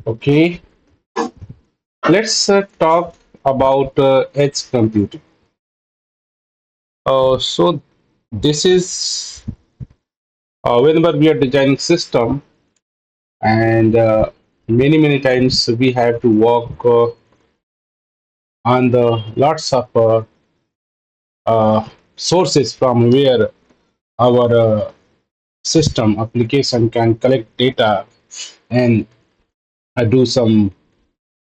Okay, let's talk about edge computing. So this is whenever we are designing system, and many times we have to work on the lots of sources from where our system application can collect data and do some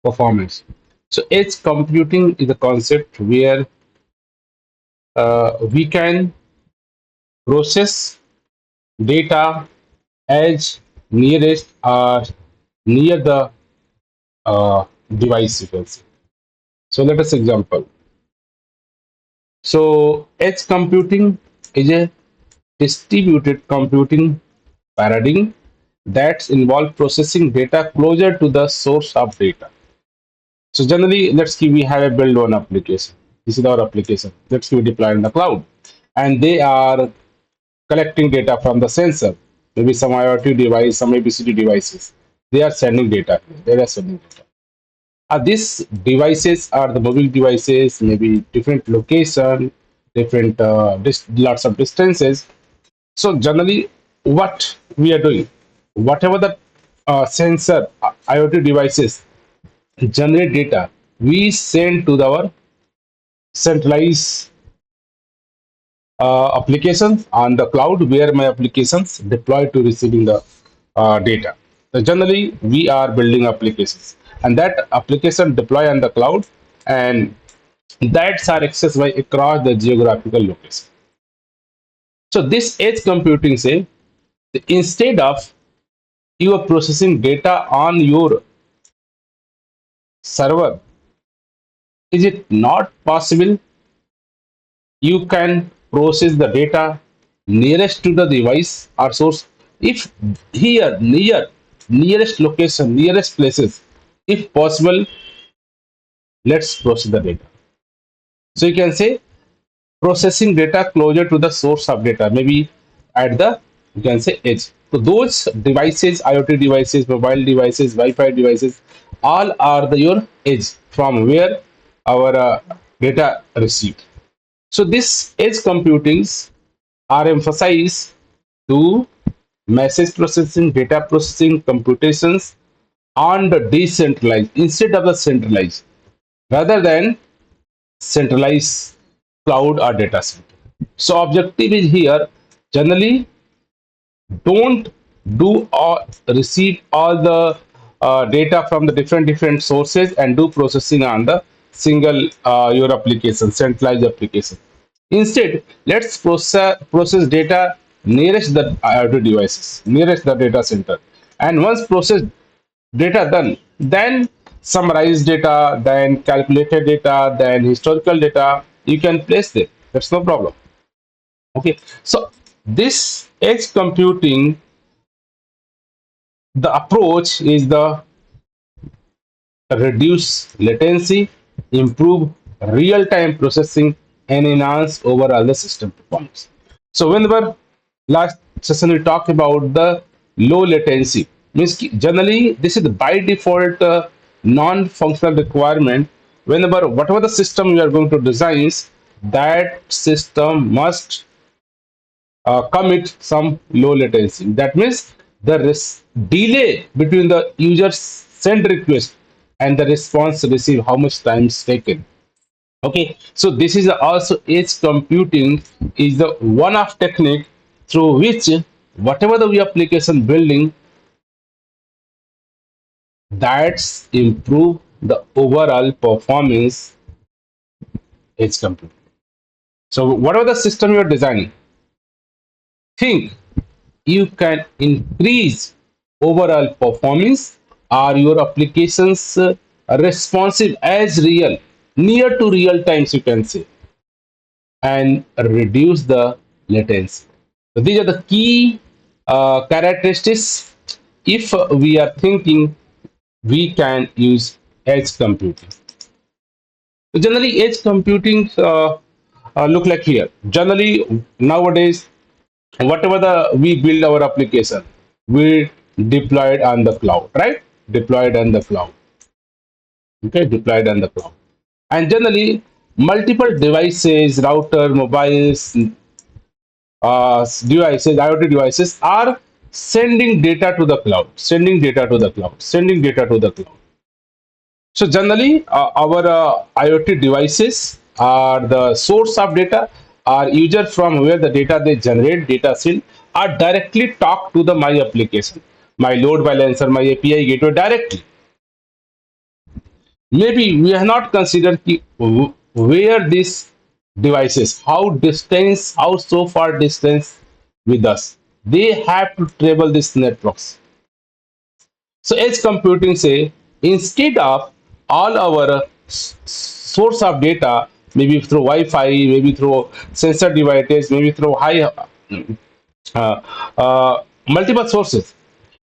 performance. So edge computing is a concept where we can process data as nearest or near the device, you can see. So let us example. So edge computing is a distributed computing paradigm that involves processing data closer to the source of data. So generally, let's see, we have a build one application. This is our application. Let's see, we deploy in the cloud, and they are collecting data from the sensor, maybe some IoT device, some ABCD devices. They are sending data. They are sending data. These devices are the mobile devices, maybe different location, different lots of distances. So generally, what we are doing, whatever the sensor IoT devices generate data, we send to our centralized applications on the cloud where my applications deploy to receiving the data. So generally, we are building applications, and that application deploy on the cloud, and that's are accessed by across the geographical location. So this edge computing say instead of you are processing data on your server, is it not possible you can process the data nearest to the device or source? If here nearest location, nearest places, if possible, let's process the data. So you can say processing data closer to the source of data, maybe at the, you can say, edge. So those devices, IoT devices, mobile devices, Wi-Fi devices, all are the your edge from where our data received. So this edge computings are emphasized to message processing, data processing, computations on the decentralized instead of the centralized, rather than centralized cloud or data center. So objective is here generally don't do or receive all the data from the different sources and do processing on the single your application, centralized application. Instead, let's process data nearest the IoT devices, nearest the data center, and once processed data done, then summarize data, then calculated data, then historical data, you can place it. That's no problem. Okay, so this edge computing, the approach is the reduce latency, improve real-time processing, and enhance overall the system performance. So whenever last session we talked about the low latency, means generally this is the by default non-functional requirement. Whenever whatever the system you are going to design, that system must commit some low latency. That means the delay between the user send request and the response receive, how much time is taken. Okay, so this is also edge computing is the one of technique through which whatever the application building, that's improve the overall performance edge computing. So whatever the system you are designing, think you can increase overall performance or your applications responsive as real, near to real times, you can say, and reduce the latency. So these are the key characteristics. If we are thinking, we can use edge computing. So generally, edge computing look like here. Generally, nowadays, whatever the we build our application, we deploy it on the cloud, right? deployed on the cloud. Okay, deployed on the cloud. And generally, multiple devices, router, mobiles, devices, IoT devices are sending data to the cloud, sending data to the cloud, sending data to the cloud. So generally, our IoT devices are the source of data. Our user from where the data they generate, data send, are directly talk to the my application, my load balancer, my API gateway directly. Maybe we have not considered where these devices, how distance, how so far distance with us. They have to travel these networks. So edge computing say instead of all our source of data, maybe through Wi-Fi, maybe through sensor devices, maybe through high uh, multiple sources.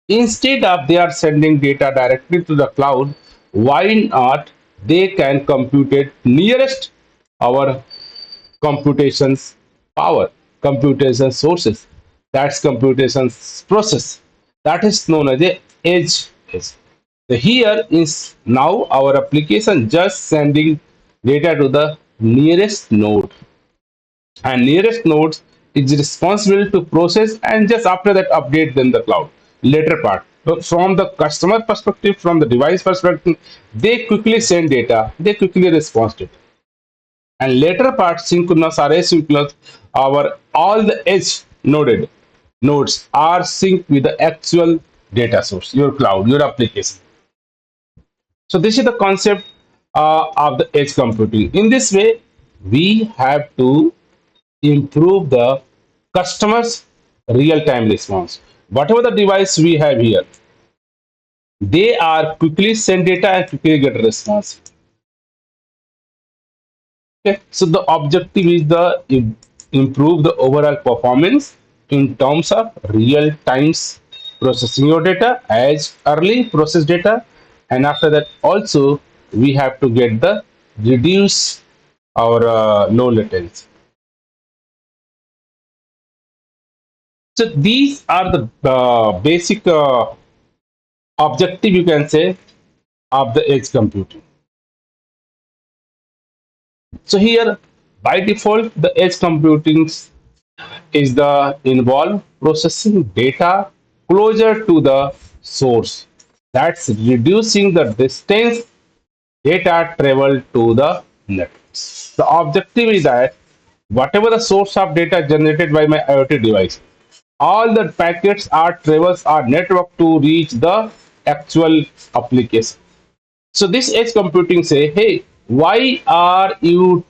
Instead of they are sending data directly to the cloud, why not they can compute it nearest our computations power, computation sources. That's computation process. That is known as the edge. So here is now our application just sending data to the nearest node, and nearest nodes is responsible to process and just after that update them the cloud later part. But from the customer perspective, from the device perspective, they quickly send data, they quickly respond to it, and later part synchronous or asynchronous, our all the edge noded nodes are synced with the actual data source, your cloud, your application. So this is the concept of the edge computing. In this way, we have to improve the customer's real-time response. Whatever the device we have here, they are quickly send data and quickly get a response. Okay, so the objective is the improve the overall performance in terms of real times processing your data as early process data, and after that also we have to get the reduce our low latency. So these are the basic objective, you can say, of the edge computing. So here by default the edge computing is the involve processing data closer to the source. That's reducing the distance data travel to the networks. The objective is that whatever the source of data generated by my IoT device, all the packets are travels are network to reach the actual application. So this edge computing say, hey, why are you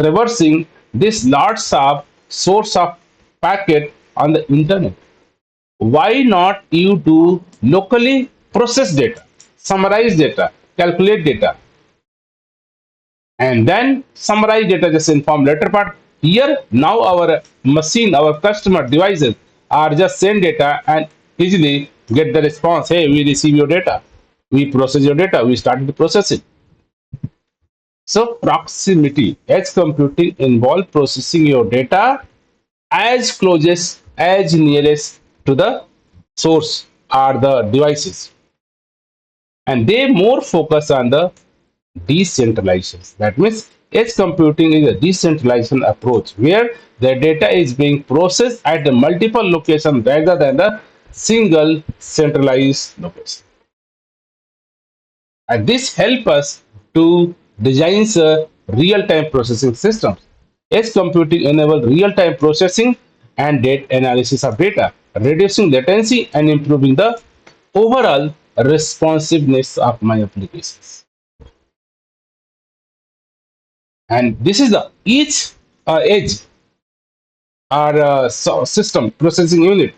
traversing this large of source of packet on the internet? Why not you do locally process data, summarize data, calculate data, and then summarize data just inform later part. Here now our machine, our customer devices are just send data and easily get the response. Hey, we receive your data, we process your data, we started to process it. So proximity edge computing involve processing your data as closest as nearest to the source are the devices, and they more focus on the decentralization. That means edge computing is a decentralization approach where the data is being processed at the multiple location rather than the single centralized location. And this help us to design real-time processing systems. Edge computing enable real-time processing and data analysis of data, reducing latency and improving the overall responsiveness of my applications. And this is the each edge or system processing unit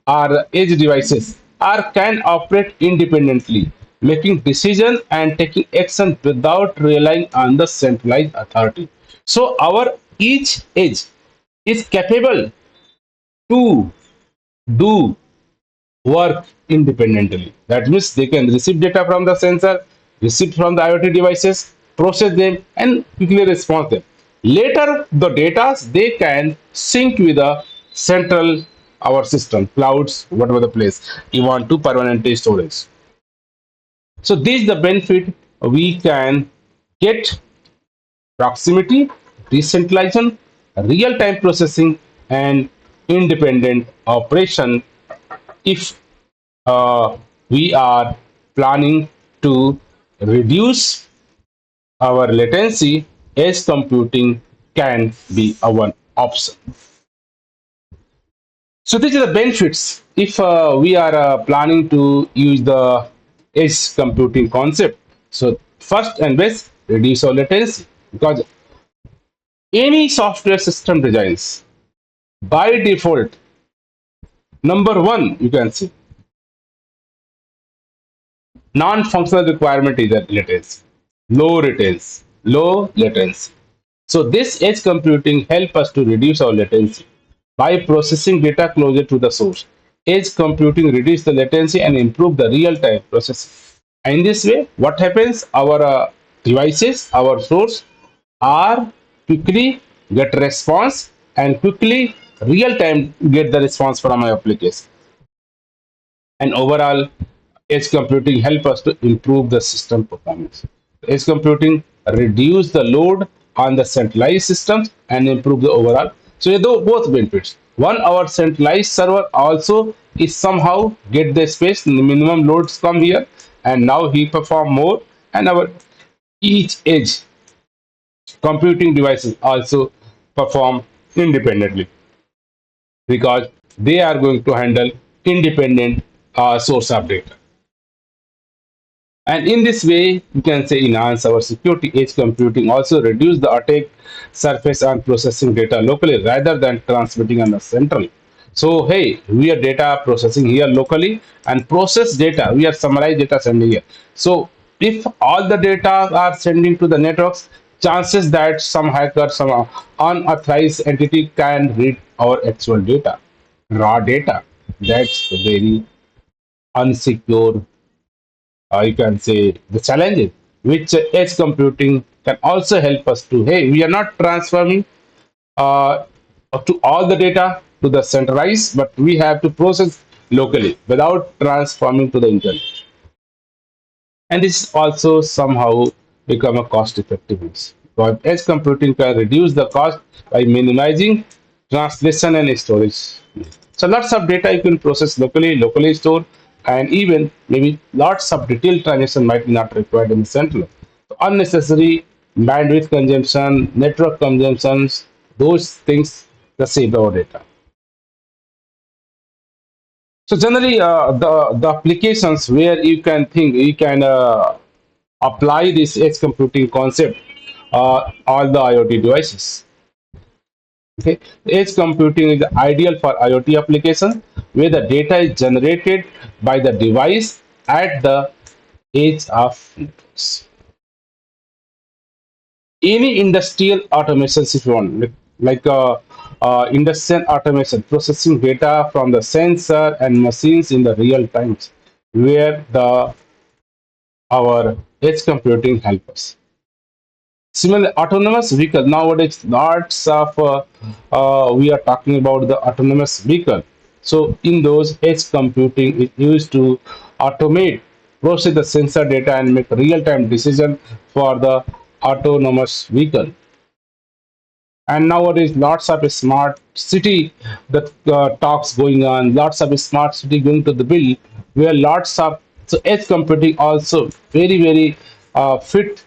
or edge devices are can operate independently, making decision and taking action without relying on the centralized authority. So our each edge is capable to do work independently. That means they can receive data from the sensor, receive from the IoT devices, process them, and quickly respond them. Later, the data they can sync with the central our system, clouds, whatever the place you want to permanently storage. So this is the benefit we can get: proximity, decentralization, real-time processing, and independent operation if we are planning to reduce our latency. Edge computing can be a one option. So these are the benefits if we are planning to use the edge computing concept. So first and best, reduce our latency, because any software system designs by default, number one, you can see non-functional requirement is that latency, low latency. So this edge computing help us to reduce our latency by processing data closer to the source. Edge computing reduce the latency and improve the real-time processing. In this way, what happens? Our devices, our source, are quickly get response and quickly real-time get the response from my application. And overall, edge computing help us to improve the system performance. Edge computing reduce the load on the centralized systems and improve the overall. So though both benefits. One, our centralized server also is somehow get the space, the minimum loads come here, and now he perform more, and our each edge computing devices also perform independently, because they are going to handle independent source of data. And in this way, you can say enhance our security. Edge computing also reduce the attack surface on processing data locally rather than transmitting on the central. So hey, we are data processing here locally and process data. We are summarize data sending here. So if all the data are sending to the networks, chances that some hacker, some unauthorized entity can read our actual data, raw data. That's very unsecure, you can say, the challenges which edge computing can also help us to. Hey, we are not transforming uh, to all the data to the centralized, but we have to process locally without transforming to the internet. And this also somehow become a cost effectiveness, because edge computing can reduce the cost by minimizing translation and storage. So lots of data you can process locally store, and even maybe lots of detailed transaction might be not required in the central. So unnecessary bandwidth consumption, network consumptions, those things that save our data. So generally, the applications where you can think you can apply this edge computing concept, all the IoT devices. Okay, edge computing is ideal for IoT application where the data is generated by the device at the edge of networks. Any industrial automation, if you want, industrial automation, processing data from the sensor and machines in the real times, where the our edge computing help us. Similarly, autonomous vehicle. Nowadays, lots of we are talking about the autonomous vehicle. So, in those, edge computing is used to automate, process the sensor data, and make real-time decision for the autonomous vehicle. And nowadays lots of smart city that talks going on, lots of smart city going to the bill, where lots of, so edge computing also very fit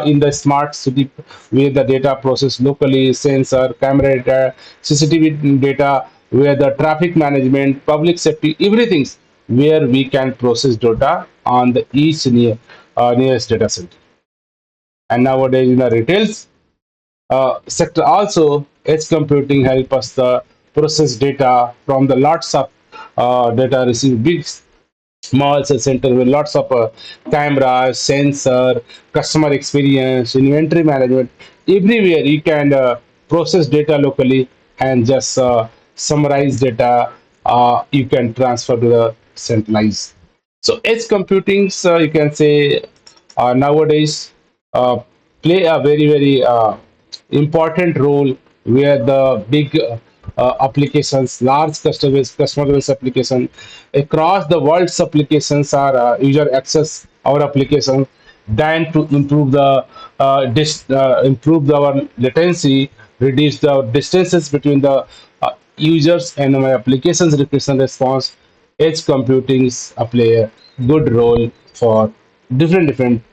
in the smart city, where the data processed locally, sensor, camera data, CCTV data, where the traffic management, public safety, everything, where we can process data on the each nearest data center. And nowadays in the retails sector also, edge computing help us the process data from the lots of data received big small center with lots of cameras, sensor, customer experience, inventory management. Everywhere you can process data locally and just summarize data. You can transfer to the centralized. So edge computing, you can say, nowadays uh, play a very important role, where the big applications, large customer base application across the world's applications are user access our application than to improve the improve our latency, reduce the distances between the users and my applications request and response. Edge computing play a good role for different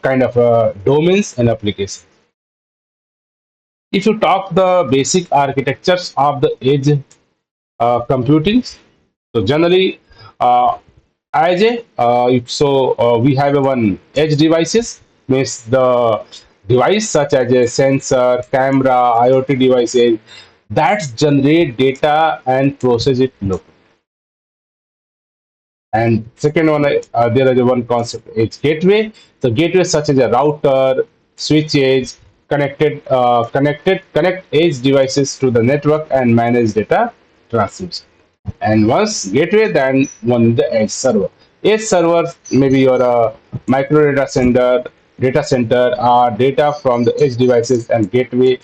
kind of domains and applications. If you talk the basic architectures of the edge computing, so generally, as a if so, we have a one edge devices means the device such as a sensor, camera, IoT devices that generate data and process it locally. And second one, there is a one concept, it's gateway. The gateway such as a router, switch edge, connect edge devices to the network and manage data transmission. And once gateway, then one the edge server. Edge server maybe your micro data center are data from the edge devices, and gateway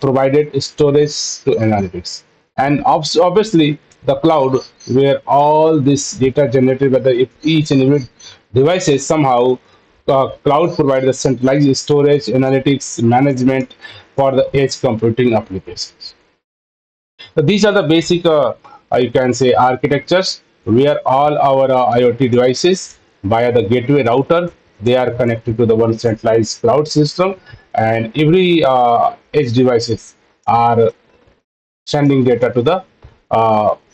provided storage to analytics. And obviously the cloud where all this data generated by the each and every devices somehow cloud provides the centralized storage, analytics, management for the edge computing applications. So these are the basic, you can say, architectures where all our IoT devices via the gateway router they are connected to the one centralized cloud system, and every edge devices are sending data to the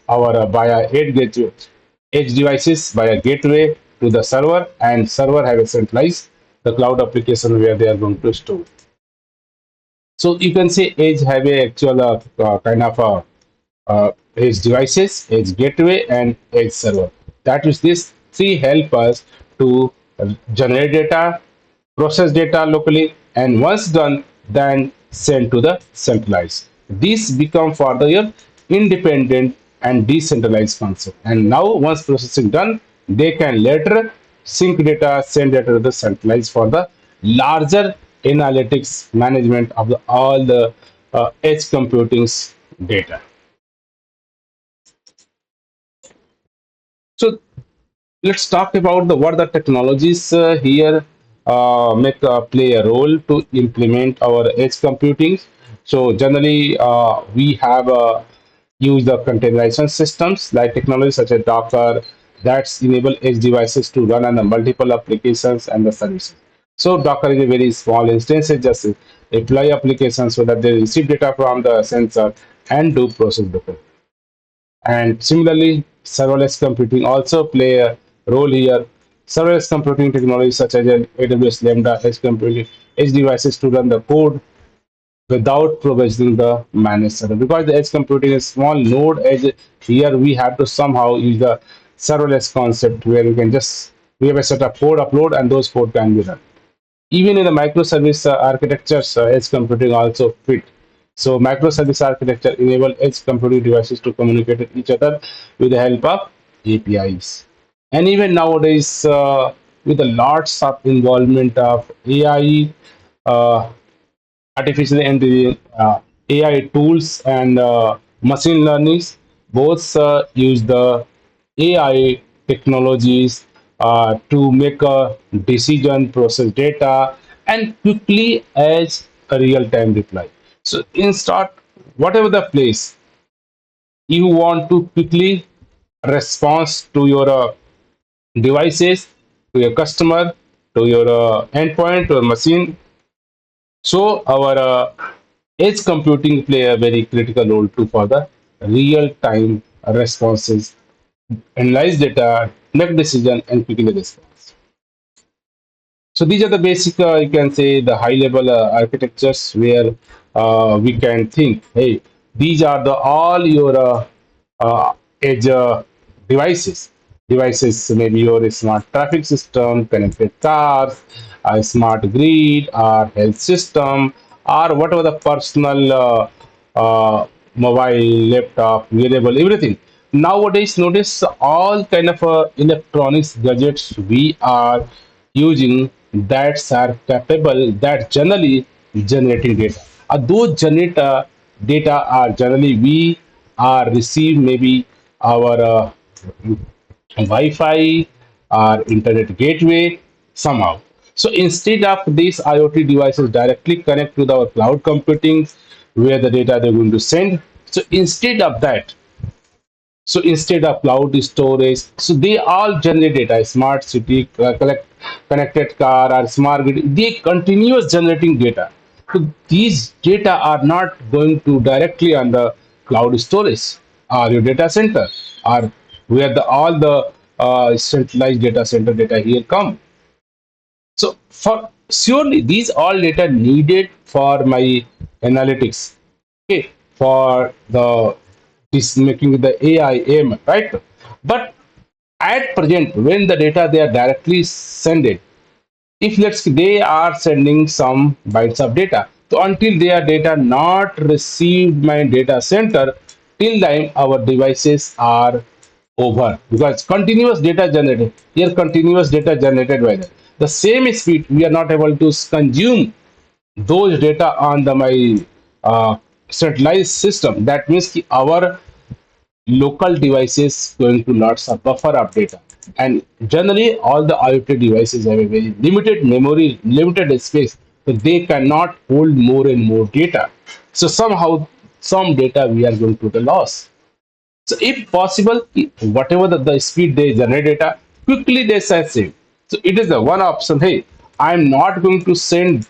our via edge devices via gateway to the server, and server have a centralized the cloud application where they are going to store. So you can say edge have a actual kind of edge devices, edge gateway, and edge server. That is, these three help us to generate data, process data locally, and once done, then send to the centralized. These become further your independent and decentralized concept. And now, once processing done, they can later sync data, send data to the centralized for the larger analytics management of all the edge computing's data. So let's talk about the what the technologies here make play a role to implement our edge computing. So generally, we have used the containerization systems like technologies such as Docker that's enable edge devices to run on the multiple applications and the services. So Docker is a very small instance, it just deploy applications so that they receive data from the sensor and do process the. And similarly, serverless computing also play a role here. Serverless computing technologies such as AWS Lambda, edge computing, edge devices to run the code without provisioning the managed server. Because the edge computing is small node edge, here we have to somehow use the serverless concept where we can just we have a set of code upload and those code can be run. Even in the microservice architectures, edge computing also fit. So microservice architecture enable edge computing devices to communicate with each other with the help of APIs. And even nowadays, with the lots of involvement of AI, uh, artificial intelligence, AI tools, and machine learnings, both use the AI technologies to make a decision, process data, and quickly as a real-time reply. So, in start, whatever the place you want to quickly response to your devices, to your customer, to your endpoint, to your machine. So our edge computing play a very critical role too for the real-time responses, analyze data, make decision, and quickly respond. So these are the basic, you can say, the high-level architectures where we can think, hey, these are the all your edge devices. Devices, maybe your smart traffic system, connected cars, a smart grid, or health system, or whatever the personal mobile, laptop, wearable, everything. Nowadays, notice all kind of electronics gadgets we are using that are capable that generally generating data. Those generate data are generally we are receive maybe our Wi-Fi or internet gateway somehow. So instead of these IoT devices directly connect to our cloud computing where the data they're going to send. So instead of cloud storage, so they all generate data. Smart city, connected car, or smart grid, they continuous generating data. So these data are not going to directly on the cloud storage or your data center, or where all the centralized data center data here come. So for surely these all data needed for my analytics, okay, for the this making the AI AML, right? But at present, when the data they are directly sent it, if let's they are sending some bytes of data, so until their data not received my data center, till time our devices are over, because continuous data generated here, continuous data generated by the same speed we are not able to consume those data on the my centralized system. That means our local devices going to lots of buffer of data, and generally all the IoT devices have a very limited memory, limited space, so they cannot hold more and more data. So somehow some data we are going to the loss. So if possible, whatever the speed they generate data, quickly they save. So it is the one option. Hey, I'm not going to send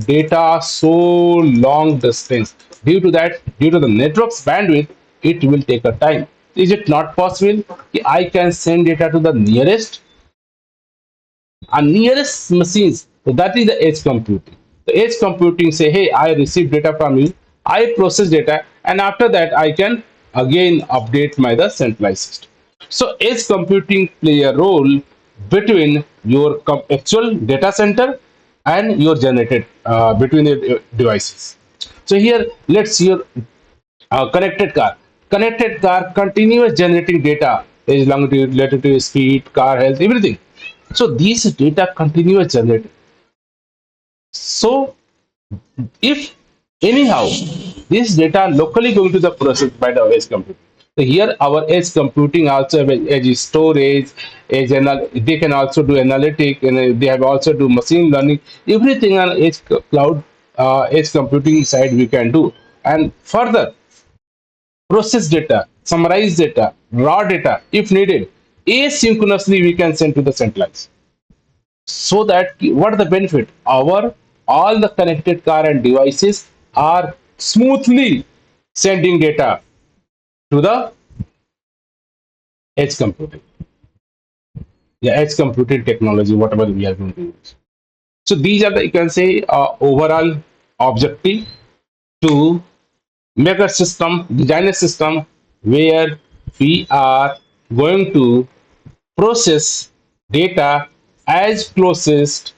data so long distance. Due to that, due to the network's bandwidth, it will take a time. Is it not possible? I can send data to the nearest and nearest machines. So that is the edge computing. The edge computing say, hey, I receive data from you, I process data, and after that I can again update my the centralized system. So edge computing play a role between your actual data center and your generated between the devices. So here let's see your connected car. Connected car continuous generating data is longitude, latitude, speed, car health, everything. So these data continuous generated. So if anyhow this data locally going to the process by the edge computing. So here our edge computing also have edge storage, they can also do analytic, and they have also do machine learning. Everything on edge cloud edge computing side we can do, and further process data, summarize data, raw data, if needed, asynchronously we can send to the centralized. So that what are the benefit? Our all the connected car and devices are smoothly sending data to the edge computing. Yeah, edge computing technology, whatever we are going to use. So these are the you can say overall objective to make a system, design a system where we are going to process data as closest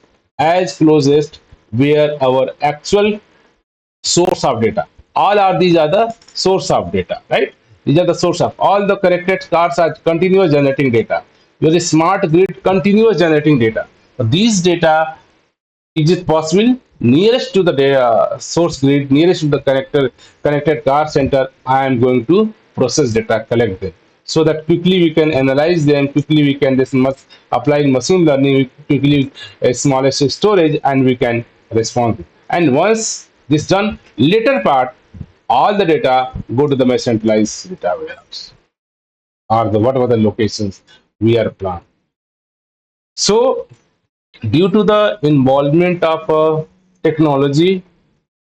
where our actual source of data. All are these are the source of data, right? These are the source of all the connected cars are continuous generating data. Your smart grid continuous generating data. These data, is it possible nearest to the data source grid, nearest to the connected car center, I am going to process data, collect them, so that quickly we can analyze them, quickly we can this must apply machine learning, quickly a smallest storage, and we can respond. And once this done, later part, all the data go to the my centralized data warehouse or the whatever the locations we are planned. So due to the involvement of technology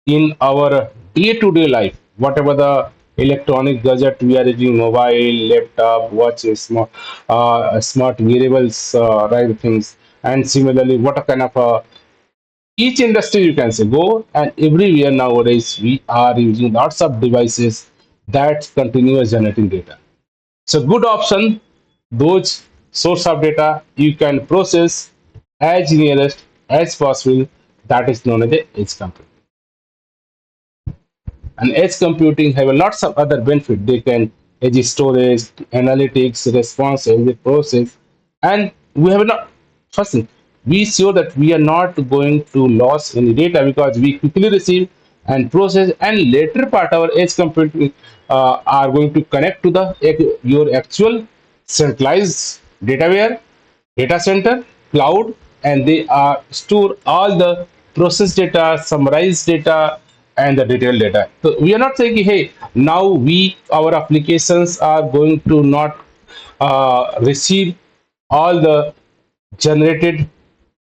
in our day-to-day life, whatever the electronic gadget we are using, mobile, laptop, watches, smart wearables, right things, and similarly, what a kind of each industry you can say go, and everywhere nowadays we are using lots of devices that continuous generating data. So good option, those source of data you can process as nearest as possible. That is known as the edge computing. And edge computing have a lots of other benefit. They can edge storage, analytics, response, edge process, and we have not. First thing, we sure that we are not going to lose any data because we quickly receive and process, and later part our edge computing are going to connect to the your actual centralized data ware, data center, cloud, and they are store all the process data, summarized data, and the detailed data. So we are not saying, hey, now we our applications are going to not receive all the generated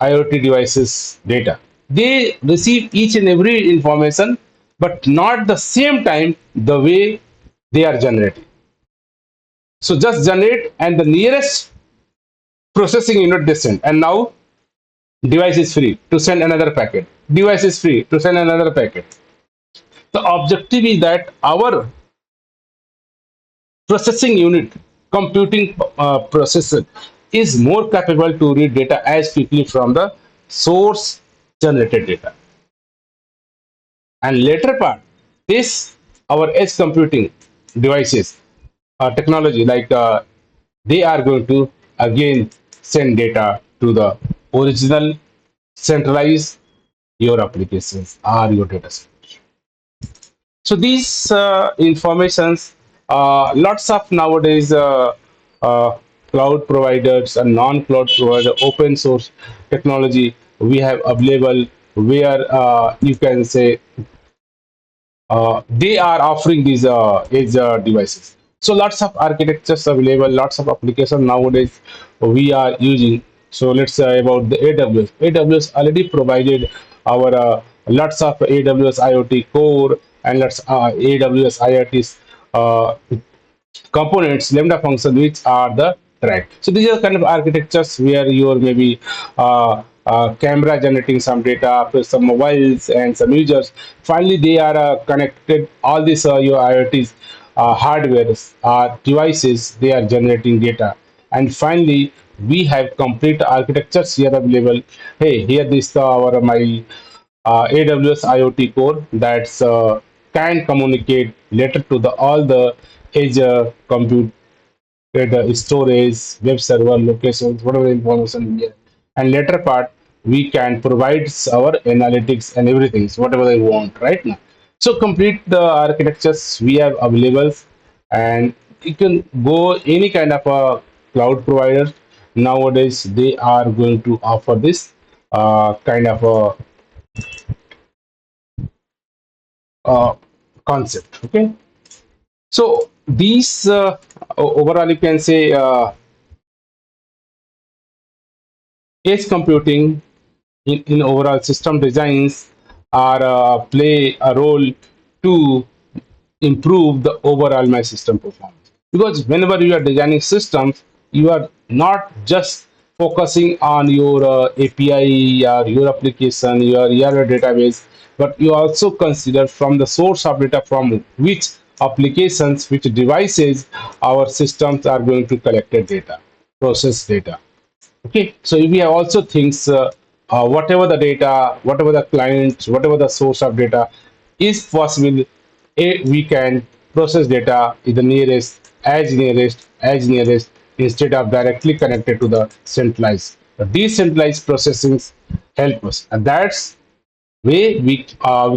IoT devices data. They receive each and every information, but not the same time the way they are generated. So just generate and the nearest processing unit they send. And now device is free to send another packet. Device is free to send another packet. The objective is that our processing unit, computing processor, is more capable to read data as quickly from the source generated data. And later part, this our edge computing devices, technology like they are going to again send data to the original centralized your applications or your data set. So these informations, lots of nowadays cloud providers and non-cloud provider, open source technology we have available where you can say they are offering these edge devices. So lots of architectures available, lots of applications nowadays we are using. So let's say about the AWS. AWS already provided our lots of AWS IoT core and lots AWS IoT uh, components, lambda function, which are the track. So these are kind of architectures where you are maybe camera generating some data with some mobiles and some users. Finally, they are connected. All these your IoTs, hardware, devices, they are generating data. And finally, we have complete architectures here available. Hey, here this our my AWS IoT core that's can communicate later to the all the edge compute data, storage, web server, locations, whatever information we have. And later part, we can provide our analytics and everything, so whatever they want right now. So complete the architectures we have available, and you can go any kind of a cloud provider. Nowadays, they are going to offer this kind of a uh, concept. Okay, so these overall, you can say edge computing in overall system designs are play a role to improve the overall my system performance, because whenever you are designing systems you are not just focusing on your API or your application, your database, but you also consider from the source of data from which applications, which devices our systems are going to collect the data, process data. Okay, so we have also things, whatever the data, whatever the client, whatever the source of data is possible, we can process data in the nearest, instead of directly connected to the centralized. The decentralized processing help us, and that's way we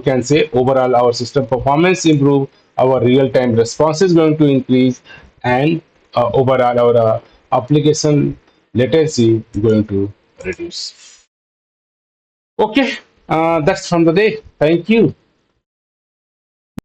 can say overall our system performance improve, our real time response is going to increase, and overall our application latency going to reduce. Okay, that's from the day. Thank you.